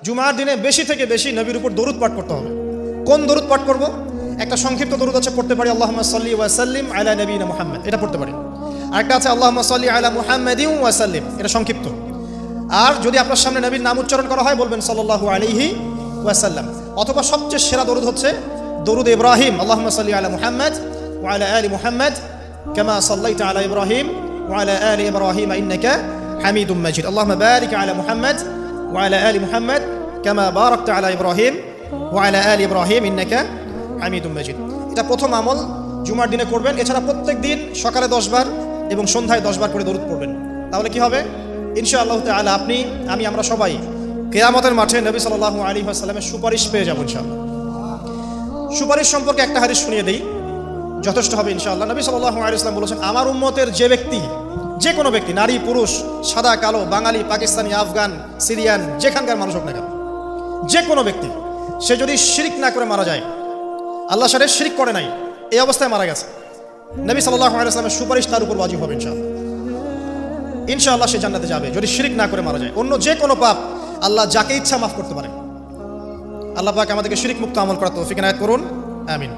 জুমার দিনে বেশি থেকে বেশি নবীর উপর দরুদ পাঠ করতে হবে। কোন দরুদ পাঠ করব? একটা সংক্ষিপ্ত দরুদ আছে, পড়তে পারি আল্লাহুম্মা সাল্লি ওয়া সাল্লিম আলা নবিয়িনা মুহাম্মদ, এটা পড়তে পারি। আরেকটা আছে আল্লাহুম্মা সাল্লি আলা মুহাম্মাদিন ওয়া সাল্লিম, এটা সংক্ষিপ্ত। আর যদি আপনার সামনে নবীর নাম উচ্চারণ করা হয় বলবেন সাল্লাল্লাহু আলাইহি ওয়া সাল্লাম। অথবা সবচেয়ে সেরা দরুদ হচ্ছে দরুদ ইব্রাহিম, আল্লাহুম্মা সাল্লি আলা মুহাম্মদ ওয়া আলা আলি মুহাম্মদ কামা সাল্লাইতা আলা ইব্রাহিম ওয়া আলা আলি ইব্রাহিম ইন্নাকা হামিদুম মাজিদ। আল্লাহুম্মা বারিক আলা মুহাম্মদ ওয়া আলা আলি মুহাম্মদ কামা বারাকতা আলা ইব্রাহিম ওয়া আলা আলি ইব্রাহিম ইন্নাকা হামিদুম মাজিদ। এটা প্রথম আমল, জুমার দিনে করবেন। এছাড়া প্রত্যেক দিন সকালে 10 বার এবং সন্ধ্যায় 10 বার করে দরুদ পড়বেন। তাহলে কি হবে? ইনশাআল্লাহ তাআলা আপনি, আমি, আমরা সবাই কিয়ামতের মাঠে নবী সাল্লাল্লাহু আলাইহি ওয়াসাল্লামের সুপারিশ পেয়ে যাব ইনশাআল্লাহ। সুপারিশ সম্পর্কে একটা হাদিস শুনিয়ে দেই, যথেষ্ট হবে ইনশাআল্লাহ। নবী সাল্লাল্লাহু আলাইহি ওয়াসাল্লাম বলেছেন, আমার উম্মতের যে ব্যক্তি, যে কোনো ব্যক্তি, নারী পুরুষ, সাদা কালো, বাঙালি, পাকিস্তানি, আফগান, সিরিয়ান, যেখানকার মানুষ হোক না কেন, যে কোনো ব্যক্তি, সে যদি শিরক না করে মারা যায়, আল্লাহর সাথে শিরক করে নাই, এই অবস্থায় মারা গেছে, নবী সাল্লাল্লাহু আলাইহি ওয়াসাল্লামের সুপারিশ তার উপর ওয়াজিব হবে ইনশাআল্লাহ। ইনশাআল্লাহ সে জান্নাতে যাবে যদি শিরক না করে মারা যায়। অন্য যে কোনো পাপ আল্লাহ যাকে ইচ্ছা মাফ করতে পারে। আল্লাহ পাক আমাদেরকে শিরক মুক্ত আমল করার তৌফিক এনায়েত করুন, আমিন।